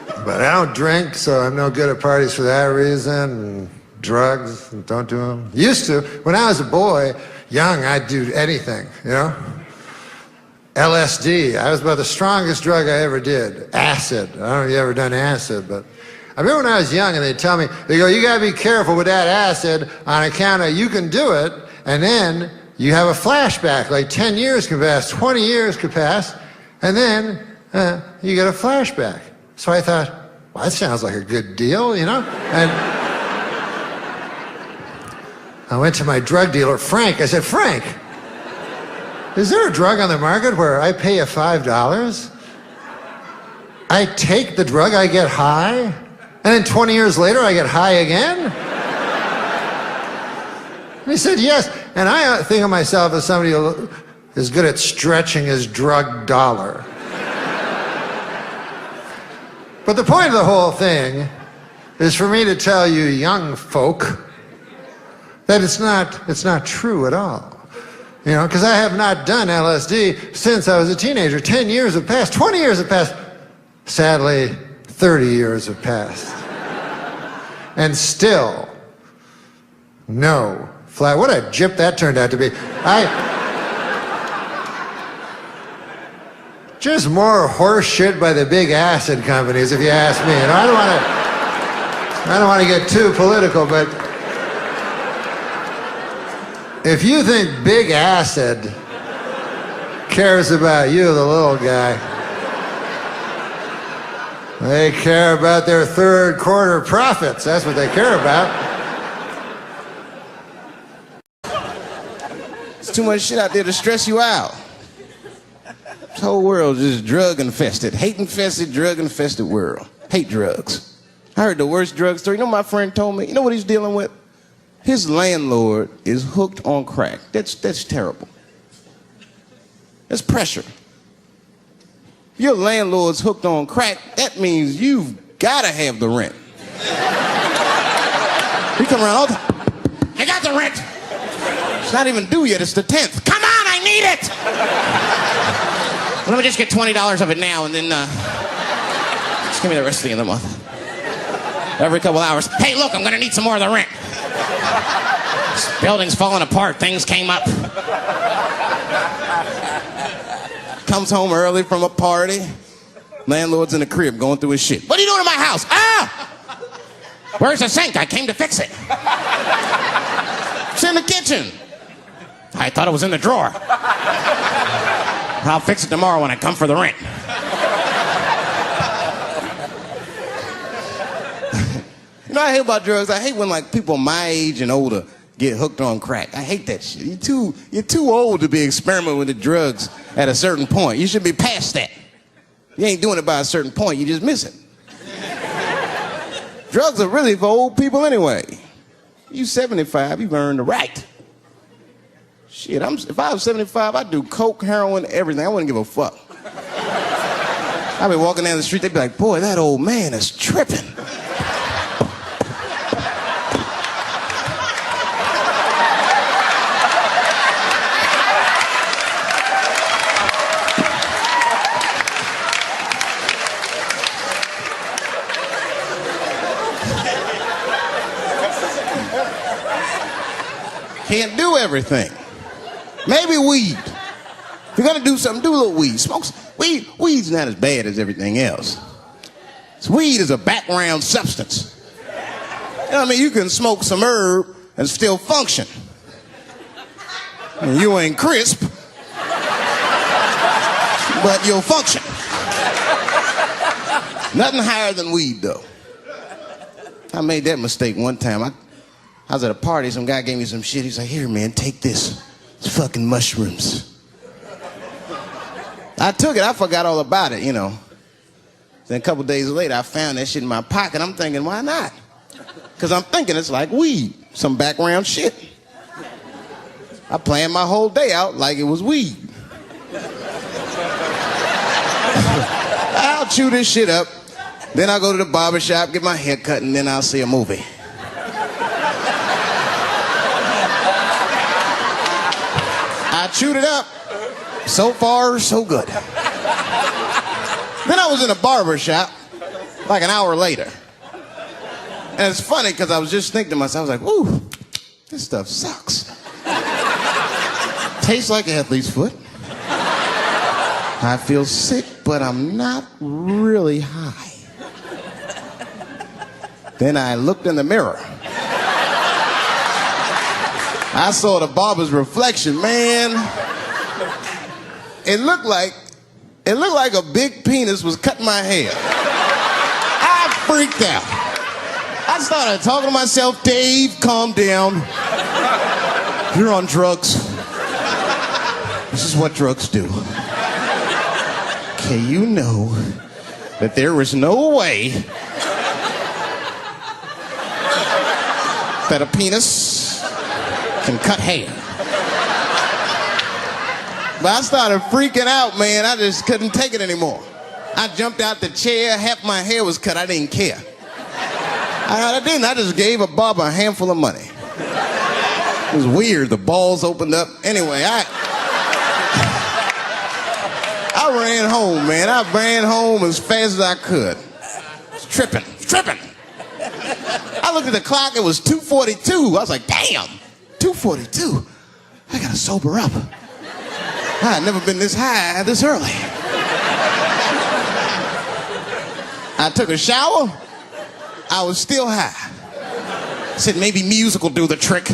But I don't drink, so I'm no good at parties for that reason. And drugs, don't do them. Used to. When I was a boy, young, I'd do anything, you know? LSD. I was about the strongest drug I ever did. Acid. I don't know if you ever done acid, but I remember when I was young and they'd tell me, they go, you gotta be careful with that acid on account of you can do it, and then you have a flashback. Like 10 years could pass, 20 years could pass, and then you get a flashback. So I thought, well, that sounds like a good deal, you know? And I went to my drug dealer, Frank. I said, Frank, is there a drug on the market where I pay you $5? I take the drug, I get high, and then 20 years later I get high again? And he said, yes. And I think of myself as somebody who is good at stretching his drug dollar. But the point of the whole thing is for me to tell you young folk that it's not true at all. You know, because I have not done LSD since I was a teenager. 10 years have passed, 20 years have passed. Sadly, 30 years have passed. And still, no flat. What a gyp that turned out to be. Just more horse shit by the big acid companies, if you ask me. And I don't want to get too political, but if you think big acid cares about you, the little guy, they care about their third quarter profits. That's what they care about. There's too much shit out there to stress you out. This whole world is drug infested, hate infested, drug infested world. Hate drugs. I heard the worst drug story. You know what my friend told me? You know what he's dealing with? His landlord is hooked on crack. That's terrible. That's pressure. Your landlord's hooked on crack, that means you've gotta have the rent. He come around all the time. I got the rent. It's not even due yet, it's the 10th. Come on, I need it! Let me just get $20 of it now and then just give me the rest of the month. Every couple hours, hey look, I'm gonna need some more of the rent. This building's falling apart, things came up. Comes home early from a party. Landlord's in the crib going through his shit. What are you doing in my house? Ah! Where's the sink? I came to fix it. It's in the kitchen. I thought it was in the drawer. I'll fix it tomorrow when I come for the rent. You know what I hate about drugs? I hate when like people my age and older get hooked on crack. I hate that shit. You're too old to be experimenting with the drugs at a certain point. You should be past that. You ain't doing it by a certain point, you just miss it. Drugs are really for old people anyway. You 75, you've earned the right. Shit, if I was 75, I'd do coke, heroin, everything. I wouldn't give a fuck. I'd be walking down the street, they'd be like, boy, that old man is tripping. Can't do everything. Maybe weed. If you're gonna do something, do a little weed. Smoke weed. Weed's not as bad as everything else. Weed is a background substance. You know what I mean? You can smoke some herb and still function. And you ain't crisp, but you'll function. Nothing higher than weed, though. I made that mistake one time. I was at a party, some guy gave me some shit. He's like, here, man, take this. It's fucking mushrooms. I took it, I forgot all about it, you know. Then a couple days later, I found that shit in my pocket. I'm thinking, why not? Because I'm thinking it's like weed, some background shit. I planned my whole day out like it was weed. I'll chew this shit up, then I'll go to the barber shop, get my hair cut, and then I'll see a movie. I chewed it up. So far, so good. Then I was in a barber shop, Like an hour later. And it's funny because I was just thinking to myself, I was like, ooh, this stuff sucks. Tastes like athlete's foot. I feel sick, but I'm not really high. Then I looked in the mirror. I saw the barber's reflection, man. It looked like a big penis was cutting my hair. I freaked out. I started talking to myself, Dave, calm down. You're on drugs. This is what drugs do. Okay, you know that there is no way that a penis can cut hair. But I started freaking out, man. I just couldn't take it anymore. I jumped out the chair, half my hair was cut, I didn't care. I didn't, I just gave a barber a handful of money. It was weird, the balls opened up. Anyway, I ran home, man. I ran home as fast as I could. I was tripping. I looked at the clock, it was 2:42. I was like, damn, 2:42. I gotta sober up. I had never been this high this early. I took a shower. I was still high. I said maybe music will do the trick.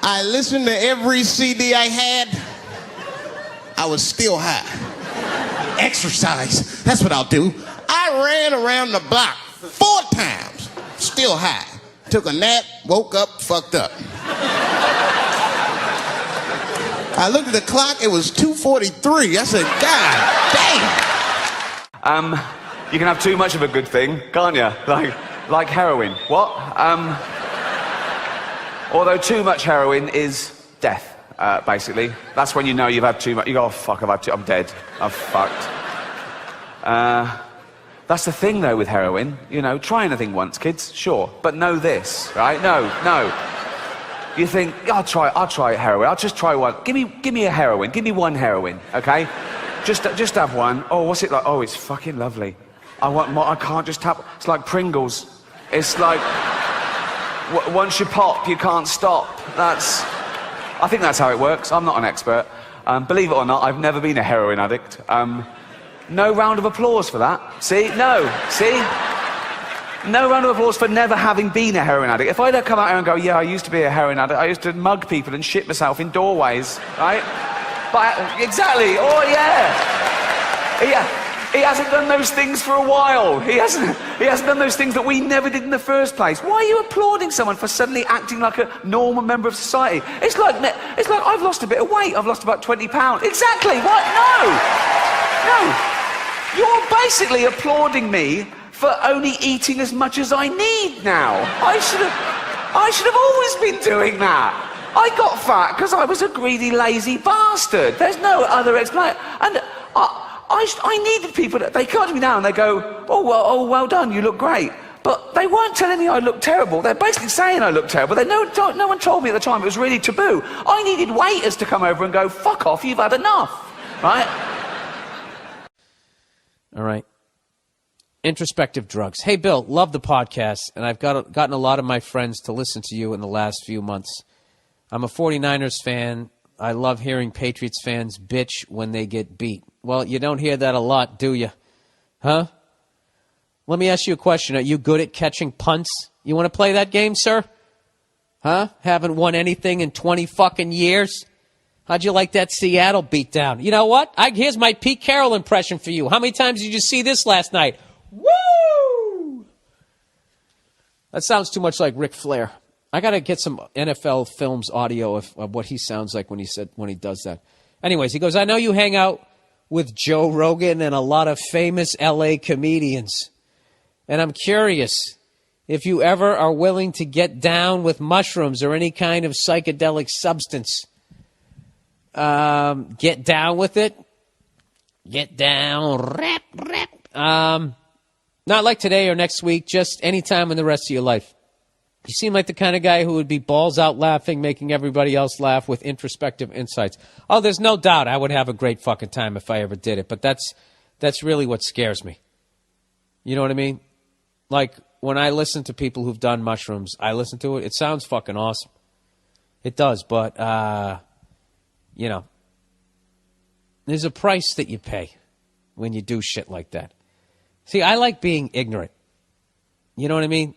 I listened to every CD I had. I was still high. Exercise, that's what I'll do. I ran around the block 4 times, still high. Took a nap, woke up, fucked up. I looked at the clock, it was 2:43. I said, God damn. You can have too much of a good thing, can't you? Like heroin. What? Although too much heroin is death, basically. That's when you know you've had too much. You go, oh fuck, I'm dead. I'm fucked. That's the thing though with heroin. You know, try anything once, kids, sure. But know this, right? No. You think, I'll try heroin. I'll just try one. Give me a heroin. Give me one heroin, okay? Just have one. Oh, what's it like? Oh, it's fucking lovely. I want more. I can't just tap. It's like Pringles. It's like once you pop, you can't stop. I think that's how it works. I'm not an expert. Believe it or not, I've never been a heroin addict. No round of applause for that. See? No. See? No round of applause for never having been a heroin addict. If I'd have come out here and go, yeah, I used to be a heroin addict. I used to mug people and shit myself in doorways, right? But exactly. Oh yeah. He hasn't done those things for a while. He hasn't done those things that we never did in the first place. Why are you applauding someone for suddenly acting like a normal member of society? It's like I've lost a bit of weight. I've lost about 20 pounds. Exactly. What? No. You're basically applauding me for only eating as much as I need now. I should have always been doing that. I got fat because I was a greedy, lazy bastard. There's no other explanation. And I needed people that they come to me now and they go, oh, well done, you look great. But they weren't telling me I looked terrible. They're basically saying I looked terrible. No one told me at the time. It was really taboo. I needed waiters to come over and go, fuck off, you've had enough, right? All right. Introspective drugs. Hey, Bill, love the podcast, and I've gotten a lot of my friends to listen to you in the last few months. I'm a 49ers fan. I love hearing Patriots fans bitch when they get beat. Well, you don't hear that a lot, do you? Huh? Let me ask you a question. Are you good at catching punts? You want to play that game, sir? Huh? Haven't won anything in 20 fucking years? How'd you like that Seattle beatdown? You know what? Here's my Pete Carroll impression for you. How many times did you see this last night? Woo! That sounds too much like Ric Flair. I got to get some NFL Films audio of what he sounds like when he does that. Anyways, he goes, I know you hang out with Joe Rogan and a lot of famous L.A. comedians. And I'm curious if you ever are willing to get down with mushrooms or any kind of psychedelic substance. Get down with it. Get down. Rap. Not like today or next week, just any time in the rest of your life. You seem like the kind of guy who would be balls out laughing, making everybody else laugh with introspective insights. Oh, there's no doubt I would have a great fucking time if I ever did it, but that's really what scares me. You know what I mean? Like, when I listen to people who've done mushrooms, I listen to it. It sounds fucking awesome. It does, but, you know, there's a price that you pay when you do shit like that. See, I like being ignorant. You know what I mean?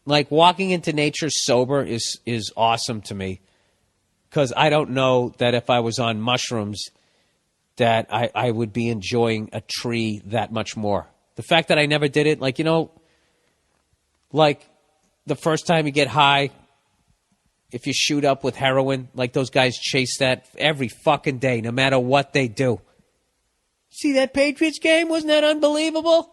Like, walking into nature sober is awesome to me, because I don't know that if I was on mushrooms that I would be enjoying a tree that much more. The fact that I never did it, like, you know, like the first time you get high, if you shoot up with heroin, like those guys chase that every fucking day, no matter what they do. See that Patriots game? Wasn't that unbelievable?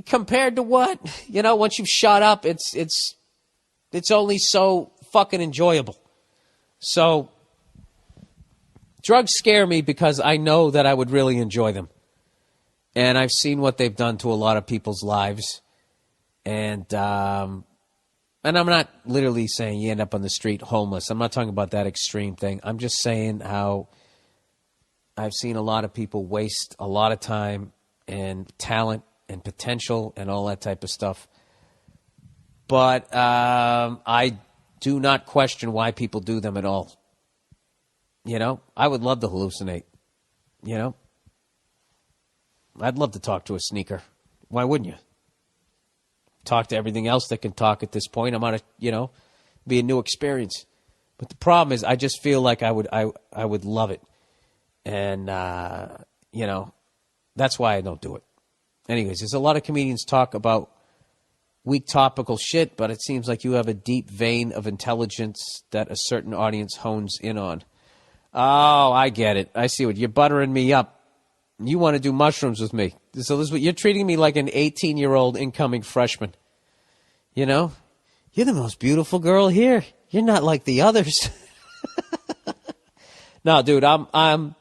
Compared to what? You know, once you've shot up, it's only so fucking enjoyable. So, drugs scare me because I know that I would really enjoy them. And I've seen what they've done to a lot of people's lives. And I'm not literally saying you end up on the street homeless. I'm not talking about that extreme thing. I'm just saying how I've seen a lot of people waste a lot of time and talent and potential and all that type of stuff. But I do not question why people do them at all. You know, I would love to hallucinate. You know, I'd love to talk to a sneaker. Why wouldn't you? Talk to everything else that can talk at this point. I'm on a, you know, be a new experience. But the problem is, I just feel like I would love it, and you know, that's why I don't do it. Anyways, there's a lot of comedians talk about weak topical shit, but it seems like you have a deep vein of intelligence that a certain audience hones in on. Oh, I get it. I see what you're buttering me up. You want to do mushrooms with me. So this is what you're treating me like an 18-year-old incoming freshman. You know? You're the most beautiful girl here. You're not like the others. No, dude, I'm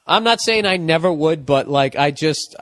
not saying I never would, but like I just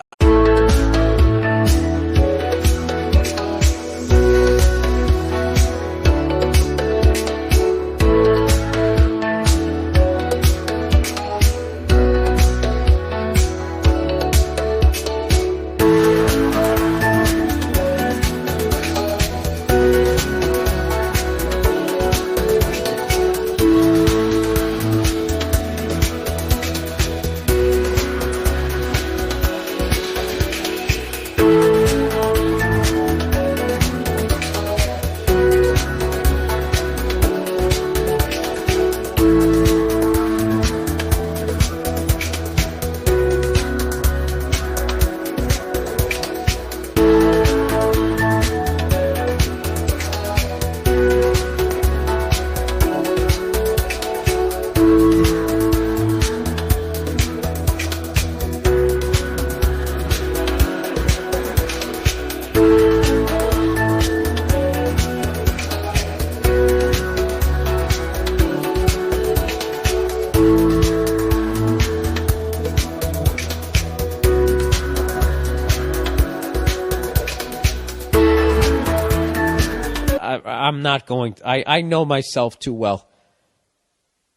I'm not going to, I know myself too well.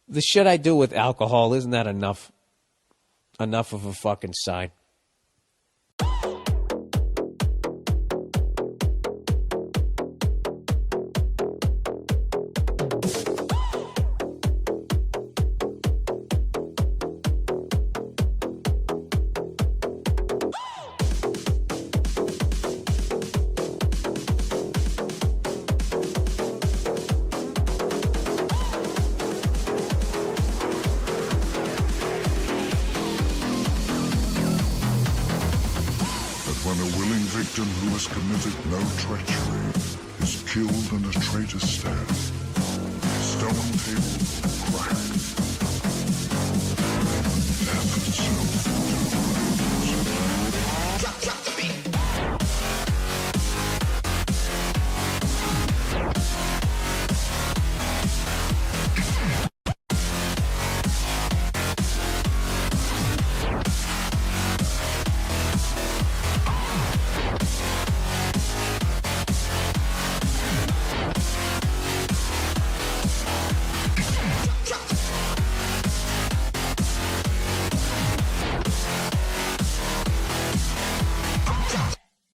The shit I do with alcohol, isn't that enough? Enough of a fucking sign. When a willing victim who has committed no treachery is killed in a traitor's stead, stone tables will crack, and death itself will